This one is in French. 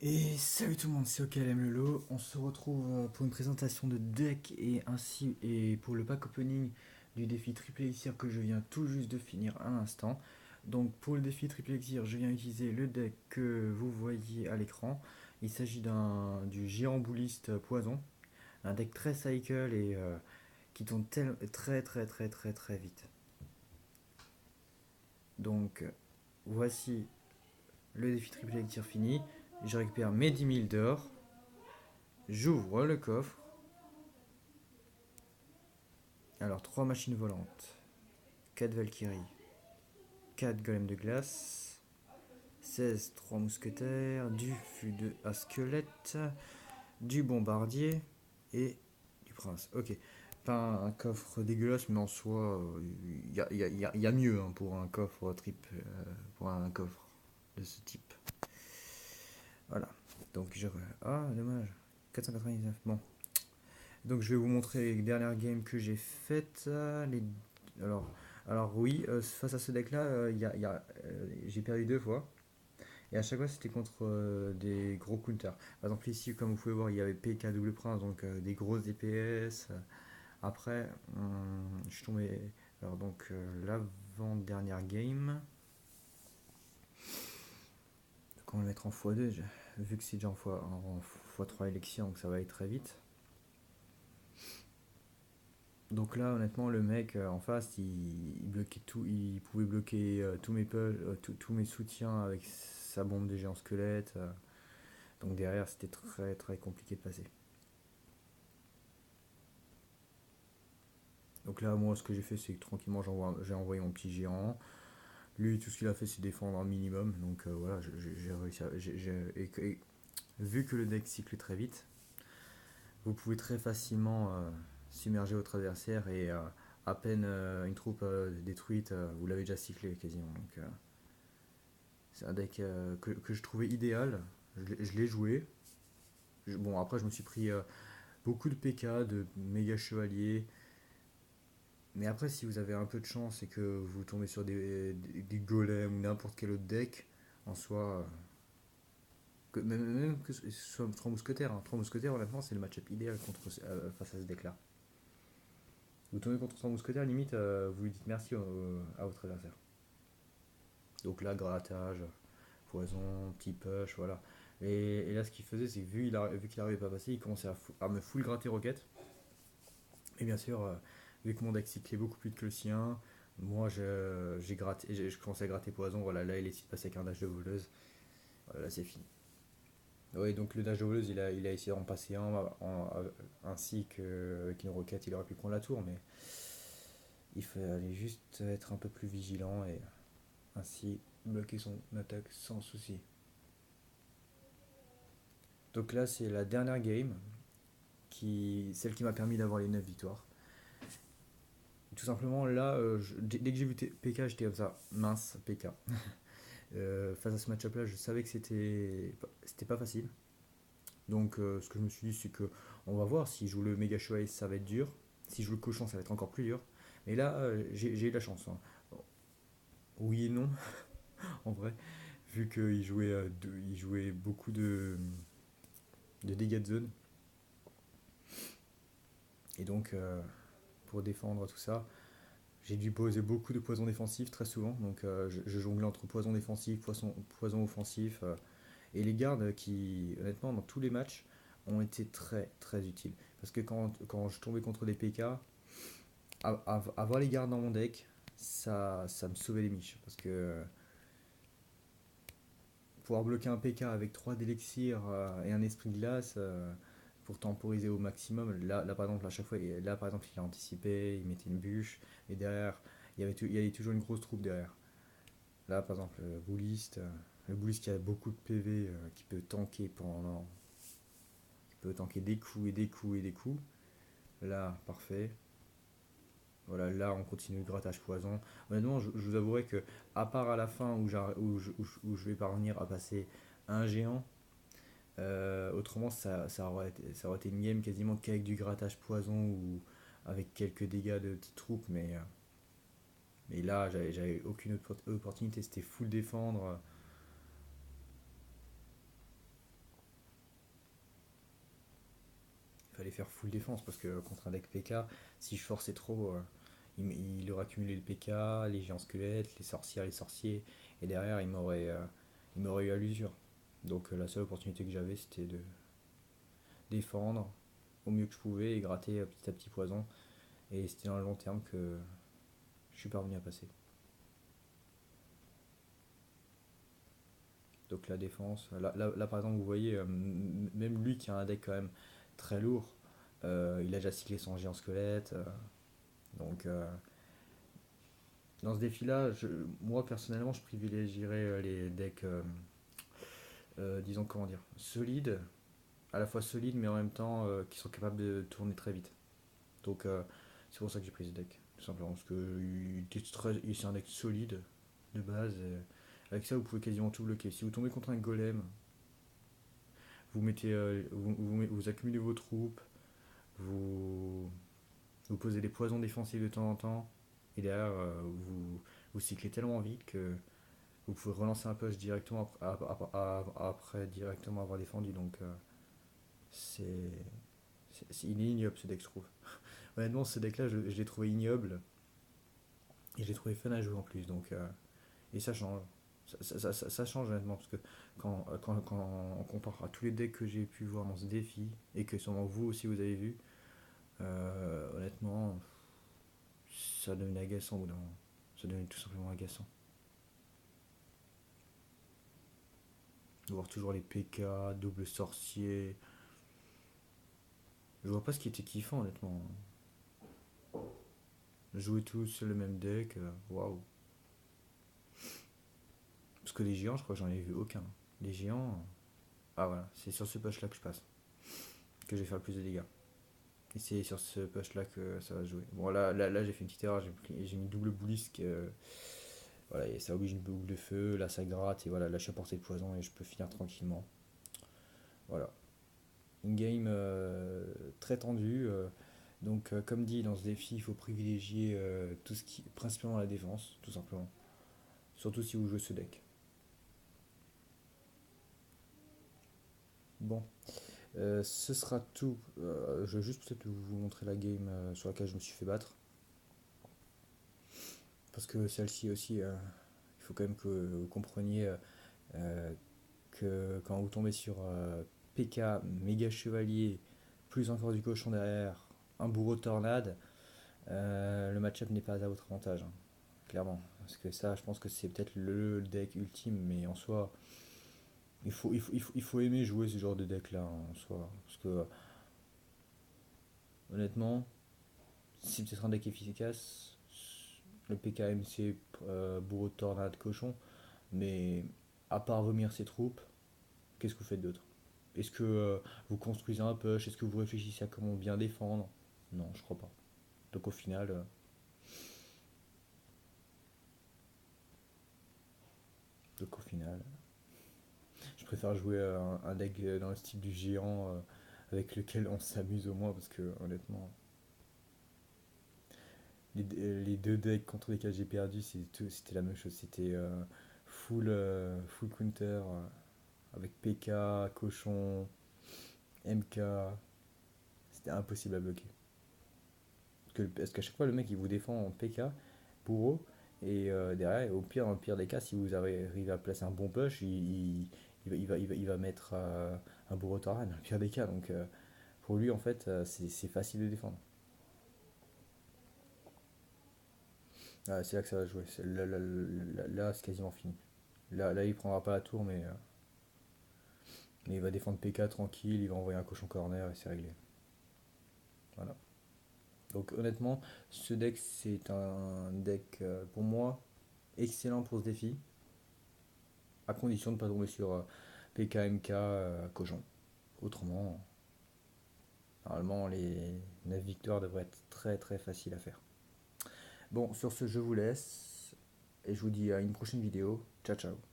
Et salut tout le monde, c'est OKLM Lelo. On se retrouve pour une présentation de deck et pour le pack opening du défi Triple Elixir que je viens tout juste de finir à l'instant. Donc pour le défi Triple Elixir, je viens utiliser le deck que vous voyez à l'écran. Il s'agit du géant bouliste poison, un deck très cycle et qui tourne très vite. Donc voici le défi Triple Elixir fini. Je récupère mes 10 000 d'or. J'ouvre le coffre. Alors, 3 machines volantes, 4 Valkyries, 4 golems de glace, 16 3 mousquetaires, du fût à squelette, du bombardier et du prince. Ok, pas un coffre dégueulasse, mais en soi, y a mieux hein, pour un coffre pour un coffre de ce type. Voilà, donc je. Ah, dommage, 499. Bon, donc je vais vous montrer les dernières games que j'ai faites. Alors, alors oui, face à ce deck-là, j'ai perdu 2 fois. Et à chaque fois, c'était contre des gros counters. Par exemple, ici, comme vous pouvez voir, il y avait PK double prince, donc des grosses DPS. Après, je suis tombé. Alors, donc, l'avant-dernière game. Donc, on va le mettre en x2, vu que c'est déjà en x3 élection, donc ça va aller très vite. Donc là, honnêtement, le mec en face, il bloquait tout, il pouvait bloquer tous mes soutiens avec sa bombe de géant squelette. Donc derrière, c'était très compliqué de passer. Donc là, moi, ce que j'ai fait, c'est que tranquillement, j'ai envoyé mon petit géant. Lui, tout ce qu'il a fait, c'est défendre un minimum. Donc voilà, j'ai réussi vu que le deck cycle très vite, vous pouvez très facilement submerger votre adversaire et à peine une troupe détruite, vous l'avez déjà cyclé quasiment. Donc c'est un deck que je trouvais idéal. Je l'ai joué. Bon, après, je me suis pris beaucoup de PK, de méga chevaliers. Mais après, si vous avez un peu de chance et que vous tombez sur des golems ou n'importe quel autre deck, en soi, même que ce soit 3 mousquetaires, hein. 3 mousquetaires, honnêtement, c'est le match-up idéal face à ce deck-là. Vous tombez contre 3 mousquetaires, limite, vous lui dites merci à votre adversaire. Donc là, grattage, poison, petit push, voilà. Et là, ce qu'il faisait, c'est que vu qu'il n'arrivait pas à passer, il commençait à me full gratter roquette. Et bien sûr, vu que mon deck cyclait beaucoup plus que le sien, moi j'ai gratté, je commençais à gratter poison. Voilà, là, il essaie de passer avec un dash de voleuse. Voilà, là, c'est fini. Oui, donc le dash de voleuse, il a essayé d'en passer ainsi qu'avec une roquette, il aurait pu prendre la tour, mais il fallait juste être un peu plus vigilant et ainsi bloquer son attaque sans souci. Donc là, c'est la dernière game, celle qui m'a permis d'avoir les 9 victoires. Tout simplement, là, dès que j'ai vu PK, j'étais comme ça, mince, PK. Face à ce match-up-là, je savais que c'était pas facile. Donc, ce que je me suis dit, c'est que on va voir. Si je joue le méga chevalier, ça va être dur. Si je joue le cochon, ça va être encore plus dur. Mais là, j'ai eu de la chance, hein. Oui et non, en vrai, vu il jouait beaucoup de dégâts de zone. Et donc, pour défendre tout ça, j'ai dû poser beaucoup de poisons défensifs très souvent. Donc, je jonglais entre poison défensif, poison offensif. Et les gardes qui, honnêtement, dans tous les matchs, ont été très utiles. Parce que quand je tombais contre des PK, avoir les gardes dans mon deck, ça me sauvait les miches. Parce que pouvoir bloquer un PK avec 3 d'élixir et un esprit de glace pour temporiser au maximum, là par exemple, à chaque fois, là par exemple, il a anticipé, il mettait une bûche, et derrière, il y avait toujours une grosse troupe derrière. Là par exemple, le bouliste qui a beaucoup de PV, qui peut tanker pendant peut tanker des coups et des coups et des coups. Là, parfait. Voilà, là on continue le grattage poison. Honnêtement, je vous avouerai que, à part à la fin où je vais parvenir à passer un géant, autrement ça aurait été une game quasiment qu'avec du grattage poison ou avec quelques dégâts de petites troupes. Mais là, j'avais aucune opportunité, c'était full défendre. faire full défense parce que contre un deck PK, si je forçais trop, il aurait accumulé le PK, les géants squelettes, les sorcières, les sorciers, et derrière il m'aurait eu à l'usure. Donc la seule opportunité que j'avais c'était de défendre au mieux que je pouvais et gratter petit à petit poison. Et c'était dans le long terme que je suis parvenu à passer. Donc la défense, là, par exemple vous voyez, même lui qui a un deck quand même très lourd, il a déjà cyclé son géant squelette. Donc dans ce défi-là, moi personnellement je privilégierais les decks, disons comment dire, solides, à la fois solides mais en même temps qui sont capables de tourner très vite. Donc c'est pour ça que j'ai pris ce deck, tout simplement, parce que c'est un deck solide de base. Avec ça vous pouvez quasiment tout bloquer. Si vous tombez contre un golem, vous accumulez vos troupes, vous, vous posez des poisons défensifs de temps en temps, et derrière vous cyclez tellement vite que vous pouvez relancer un push directement après directement avoir défendu. Donc c'est il est ignoble ce deck, je trouve. Honnêtement, ce deck là je l'ai trouvé ignoble et je l'ai trouvé fun à jouer en plus. Donc et ça change. Ça change honnêtement parce que quand on compare à tous les decks que j'ai pu voir dans ce défi et que sûrement vous aussi vous avez vu, honnêtement ça devenait agaçant au bout d'un moment. Ça devenait tout simplement agaçant. De voir toujours les PK, double sorcier. Je vois pas ce qui était kiffant honnêtement. Jouer tous sur le même deck, waouh. Parce que les géants, je crois que j'en ai vu aucun. Les géants. Ah voilà, c'est sur ce push là que je passe. Que je vais faire le plus de dégâts. Et c'est sur ce push là que ça va se jouer. Bon là j'ai fait une petite erreur, j'ai mis double boulisque. Voilà, et ça oblige une boucle de feu, là ça gratte, et voilà, là je suis à portée de poison et je peux finir tranquillement. Voilà. Une game très tendue. Donc comme dit dans ce défi, il faut privilégier tout ce qui, principalement la défense, tout simplement. Surtout si vous jouez ce deck. Bon, ce sera tout. Je vais juste peut-être vous montrer la game sur laquelle je me suis fait battre. Parce que celle-ci aussi, il faut quand même que vous compreniez que quand vous tombez sur PK, méga chevalier, plus encore du cochon derrière, un bourreau de tornade, le match-up n'est pas à votre avantage, hein, clairement. Parce que ça, je pense que c'est peut-être le deck ultime, mais en soi, il faut aimer jouer ce genre de deck là en soi. Parce que honnêtement, c'est peut-être un deck efficace, le PKMC, bourreau de tornade, cochon, mais à part vomir ses troupes, qu'est-ce que vous faites d'autre? Est-ce que vous construisez un push? Est-ce que vous réfléchissez à comment bien défendre? Non, je crois pas. Donc au final, donc au final, je préfère jouer un deck dans le style du géant avec lequel on s'amuse au moins parce que honnêtement, les deux decks contre lesquels j'ai perdu, c'était la même chose. C'était full counter avec PK, cochon, MK. C'était impossible à bloquer. Parce qu'à chaque fois, le mec il vous défend en PK, bourreau, et derrière, dans le pire des cas, si vous arrivez à placer un bon push, il va mettre un bourreau torrent dans le pire des cas. Donc pour lui, en fait, c'est facile de défendre. Ah, c'est là que ça va jouer. Là, c'est quasiment fini. Là, il prendra pas la tour, mais il va défendre PK tranquille, il va envoyer un cochon corner et c'est réglé. Voilà. Donc honnêtement, ce deck, c'est un deck pour moi excellent pour ce défi, à condition de ne pas tomber sur PKMK cochon. Autrement, normalement, les 9 victoires devraient être très très faciles à faire. Bon, sur ce, je vous laisse et je vous dis à une prochaine vidéo. Ciao ciao.